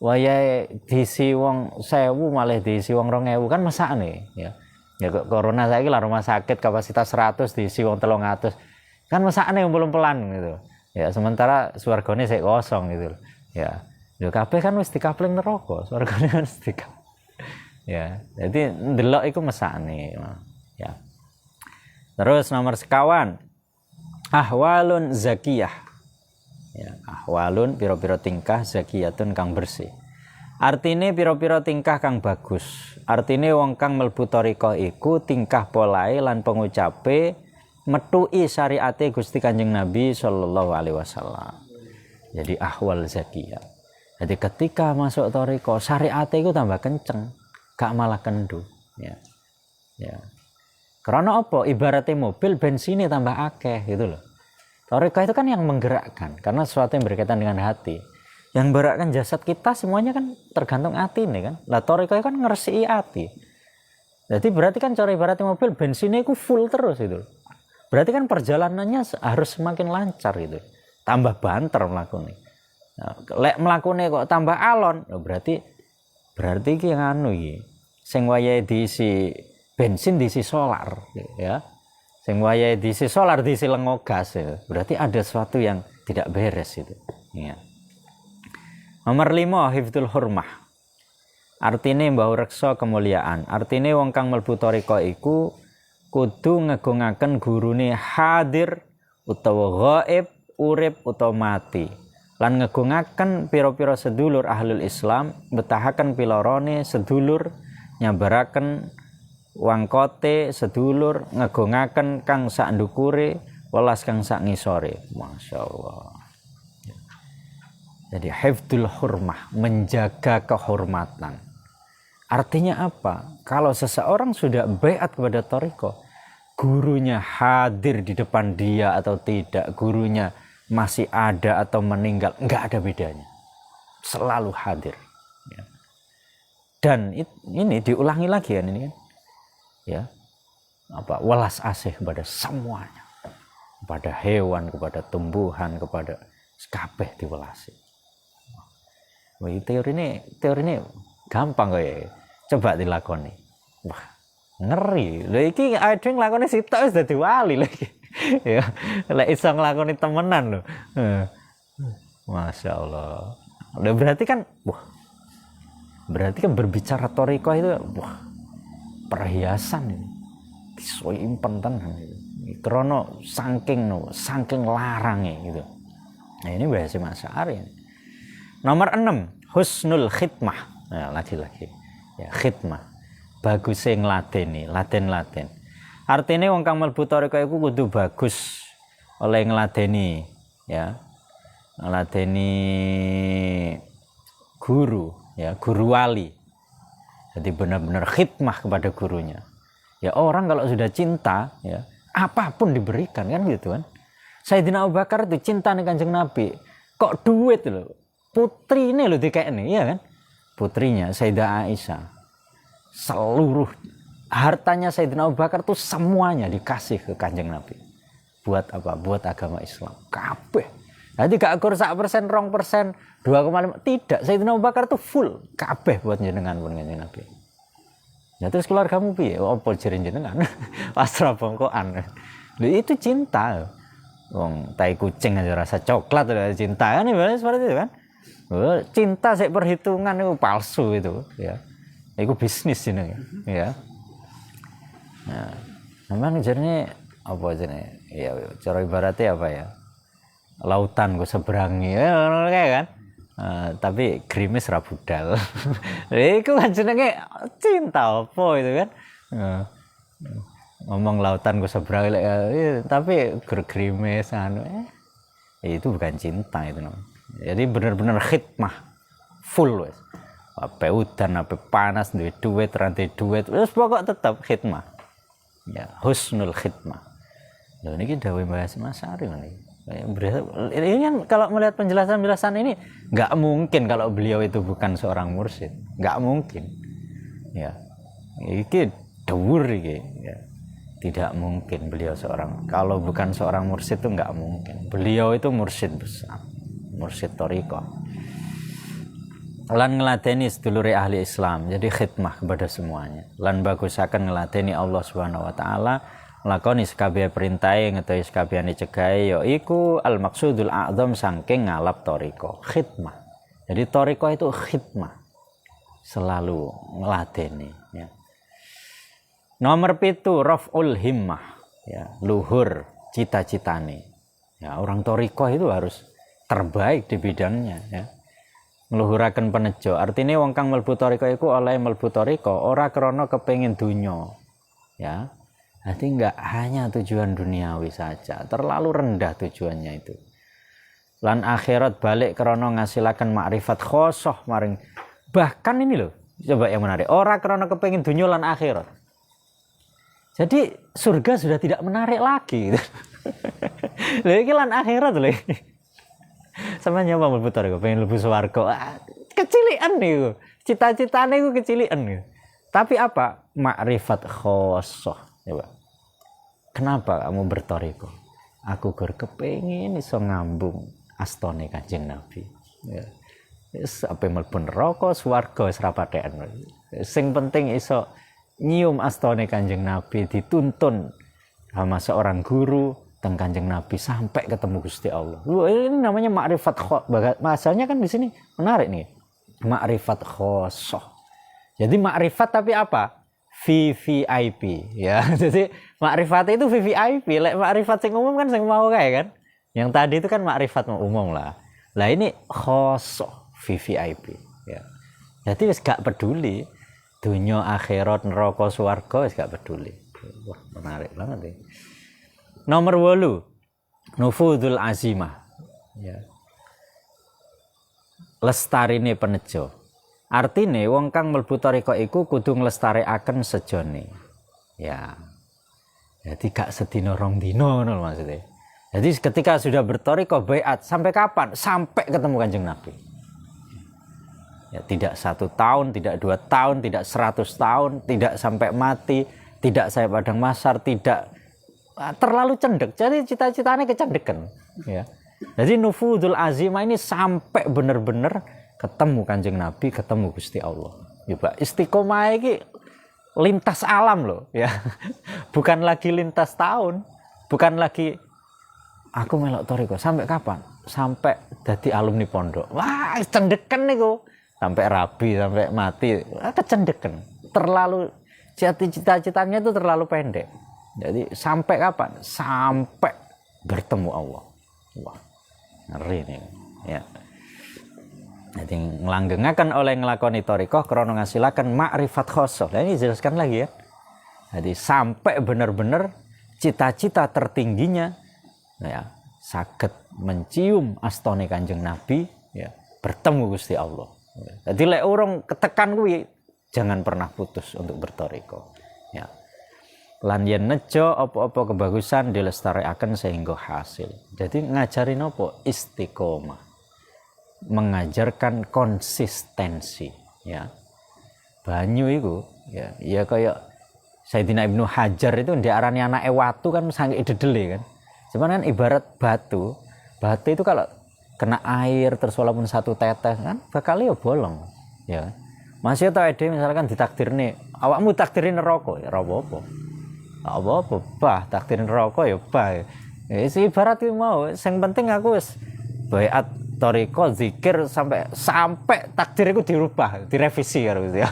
wayahe diisi wong 1000 malah diisi wong 2000 kan mesakne ya. Ya kok corona saiki lah rumah sakit kapasitas 100 diisi wong 300. Kan mesakne umpul-umpulan gitu. Ya sementara swargane sik kosong gitu. Ya. Lho kabeh kan wis dikapling neraka, swargane kan wis ya. Jadi ndelok iku mesakne ya. Terus nomor sekawan ahwalun zakiyah. Ya, ahwalun pira-pira tingkah zakiyatun kang bersih. Artine pira-pira tingkah kang bagus. Artine wong kang mlebu thariqah iku tingkah polahe lan pengucape metuhi syariate Gusti Kanjeng Nabi sallallahu alaihi wasallam. Jadi ahwal zakiyah. Jadi ketika masuk thariqah syariate iku tambah kenceng, gak malah kendu ya. Ya. Karena apa? Ibaratnya mobil bensinnya tambah akeh gitu loh. Thariqah itu kan yang menggerakkan, karena sesuatu yang berkaitan dengan hati. Yang menggerakkan jasad kita semuanya kan tergantung hati nih kan. Lah thariqah itu kan ngeresiki hati. Jadi berarti kan cara ibaratnya mobil bensinnya itu full terus itu. Berarti kan perjalanannya harus semakin lancar gitu. Tambah banter melakukannya. Nah, lek melakukannya kok tambah alon, berarti iki yang iki. Sing wayahe diisi bensin diisi solar ya. Sing wayahe diisi solar diisi lengo gas ya. Berarti ada sesuatu yang tidak beres itu ya. Nomor 5 hifdzul hurmah. Artine mbau reksa kemuliaan. Artine wong kang mlebu thariqah iku kudu ngegungaken gurune hadir utawa ghaib, urip utawa mati. Lan ngegungaken pira-pira sedulur ahlul Islam, betahaken pilorone sedulur, nyabaraken wangkote sedulur, ngegungaken kang sak ndukure, welas kang sak ngisore. Masyaallah. Jadi hifdzul hurmah, menjaga kehormatan. Artinya apa? Kalau seseorang sudah baiat kepada thariqah, gurunya hadir di depan dia atau tidak, gurunya masih ada atau meninggal, enggak ada bedanya. Selalu hadir. Ya. Dan ini diulangi lagi kan ini kan. Ya. Welas asih kepada semuanya. Kepada hewan, kepada tumbuhan, kepada kabeh diwelasi. Wah, teori ini gampang kok ya. Coba dilakoni. Wah, ngeri. Lha iki ada nglakoni sitok wis dadi wali lagi. Ya, lek iso nglakoni temenan lho. Masya Allah. Udah berarti kan berbicara toriko itu perhiasan ini. Disimpen tenan itu. Krono saking larangnya gitu. Nah, ini bahasa Mas Syari. Nomor 6, husnul khidmah. Nah, lagi-lagi. Ya, khidmah. Bagusnya ngladeni, laden. Artinya wong kang mlebu toriko iku kudu bagus oleh ngladeni, ya. Ngladeni guru, ya, guru wali. Jadi benar-benar khidmah kepada gurunya. Ya, orang kalau sudah cinta, ya, apapun diberikan kan gitu kan. Sayyidina Abu Bakar itu cinta nih Kanjeng Nabi. Kok duit loh. Putri ini loh dikekne, ya kan? Putrinya Sayyidah Aisyah. Seluruh hartanya Sayyidina Abu Bakar tuh semuanya dikasih ke Kanjeng Nabi. Buat apa? Buat agama Islam. Kabeh. Jadi gak akur 1%, 2%, 2,5. Tidak. Sayyidina Abu Bakar tuh full. Kabeh buat jenengan pun Kanjeng Nabi. Ya terus keluargamu piye? Apa jere jenengan? Pasrah bongkoan. Itu cinta. Wong tai kucing aja rasa coklat udah cinta kan ibaratnya seperti itu kan. Cinta sik perhitungan itu palsu itu ya. Itu bisnis ini ya. Nah, memang jenenge apa jenenge? Ya cara ibaratnya apa ya? Lautan gue seberangi ya kayak kan. Tapi gerimis ra budal. Iku kan jenenge cinta apa itu kan. Ngomong lautan gue seberang tapi gerimis itu bukan cinta itu. Jadi benar-benar khidmah full wes. Apa udan apa panas duit rantai duit terus pokok tetap khidmah. Ya, husnul khidmah. Loh ini dawuh Mbah Mas Syari ini. Ini kan kalau melihat penjelasan ini nggak mungkin kalau beliau itu bukan seorang mursyid, nggak mungkin. Ya, ini dhuwur iki. Ya. Tidak mungkin beliau kalau bukan seorang mursyid itu nggak mungkin. Beliau itu mursyid besar, mursyid thariqah. Lan ngladeni sedulure ahli Islam, jadi khidmah kepada semuanya. Lan bagusaken ngladeni Allah Subhanahu wa taala, lakoni sekabeh perintahe ngetahi sekabehane cegahe ya iku al maksudul a'zam saking ngalap thariqah, khidmah. Jadi thariqah itu khidmah. Selalu ngladeni ya. Nomor 7, raf'ul himmah, ya, luhur cita-citane. Ya, orang thariqah itu harus terbaik di bidangnya, ya. Ngluhuraken penejo. Artinya wong kang mlebu thariqah iku oleh mlebu thariqah ora krana kepengin donya. Ya. Jadi enggak hanya tujuan duniawi saja, terlalu rendah tujuannya itu. Lan akhirat balik krana ngasilaken makrifat khosoh maring. Bahkan ini loh, coba yang menarik, ora krana kepengin donya lan akhirat. Jadi surga sudah tidak menarik lagi. Lha iki lan akhirat lho. Sama nyoba mlebu thariqah, pengen mlebu swarga. Kecilian niku. Cita-citane iku kecilian niku. Tapi apa? Makrifat khosoh. Coba. Kenapa kamu berthariqah? Aku kepengin iso ngambung astane Kanjeng Nabi. Ya. Wis ape mlebu neraka, swarga wis ra pathekan. Sing penting iso nyium astane Kanjeng Nabi, dituntun sama seorang guru teng Kanjeng Nabi sampai ketemu Gusti Allah. Ini namanya makrifat khosoh. Bahasanya kan di sini menarik nih. Makrifat khosoh. Jadi makrifat tapi apa? VVIP ya. Jadi makrifat itu VVIP. Lek makrifat sing umum kan sing mau kayak kan. Yang tadi itu kan makrifat umum lah. Lah ini khosoh VVIP ya. Jadi wis gak peduli dunia akhirat neraka swarga wis gak peduli. Wah, menarik banget ya. Nomor 8, nufudul azimah. Ya. Lestarine penejo. Artine wong kang mlebu thariqah iku kudu nglestarekaken sejone. Ya. Jadi gak sedina rong dina ngono maksudnya. Jadi ketika sudah bertoriko baiat sampai kapan? Sampai ketemu Kanjeng Nabi. Ya, tidak 1 tahun, tidak 2 tahun, tidak 100 tahun, tidak sampai mati, tidak saya padang mahsyar, tidak terlalu cendek. Jadi cita-citanya kecendekan. Ya. Jadi nufudul azimah ini sampai benar-benar ketemu Kanjeng Nabi, ketemu Gusti Allah. Ya, Pak, istiqomah ini lintas alam loh, ya. Bukan lagi lintas tahun, bukan lagi aku melok toriko sampai kapan? Sampai jadi alumni pondok. Wah, cendekan niku. Sampai rabi, sampai mati. Kecendekan. Terlalu cita-citanya itu terlalu pendek. Jadi sampai kapan? Sampai bertemu Allah. Wah, ngeri nih. Ya. Jadi ngelanggengaken oleh ngelakoni toriko krono ngasilaken ma'rifat khosoh. Nah, ini jelaskan lagi ya. Jadi sampai benar-benar cita-cita tertingginya ya, saged mencium astone Kanjeng Nabi ya, bertemu Gusti Allah. Jadi lek urung ketekan kuwi jangan pernah putus untuk bertoriko ya. Lan yen nejo apa-apa kebagusan dilestarikaken sehingga hasil. Jadi ngajarin apa? Istiqomah. Mengajarkan konsistensi ya. Banyu itu ya kayak Sayyidina Ibnu Hajar itu diarani anake watu kan sange dedele kan. Cuman kan ibarat batu itu kalau kena air terus walaupun 1 teteh kan bakal ya bolong ya. Masih tau ide misalkan ditakdirne awakmu takdirin neraka ya ora apa-apa. Apa-apa bah takdirin neraka ya bah. Ya ibarat itu mau sing penting aku wis baiat toriko zikir sampai takdir itu dirubah, direvisi karo gitu ya.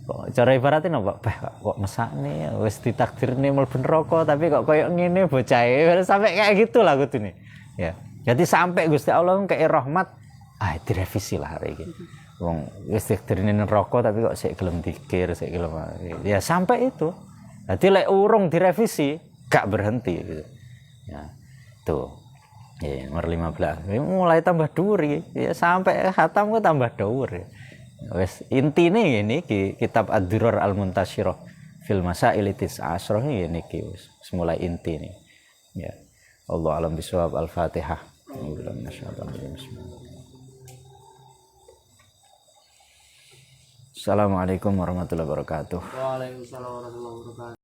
Kok cara ibaratin apa? Kok mesakne wis ditakdirne mlebu neraka tapi kok koyo ngene bocahe sampai kayak gitulah kudune. Ya. Jadi sampai Gusti Allah kei rahmat, direvisi lah hari ini. Wong wis ditakdirne neraka tapi kok sik gelem zikir, sik gelem ya sampai itu. Jadi lek urung direvisi gak berhenti gitu. Ya. Tuh. Ya, nomor 15. Mulai tambah dhuwur ya sampai khatam kok tambah dhuwur ya. Wes intine ngene iki kitab Ad-Durar Al-Muntashirah fil Masail Tis'asyrah ngene iki wis mulai intine. Ya. Allah alam bisawab. Al-Fatihah. Assalamualaikum warahmatullahi wabarakatuh. Waalaikumsalam warahmatullahi wabarakatuh.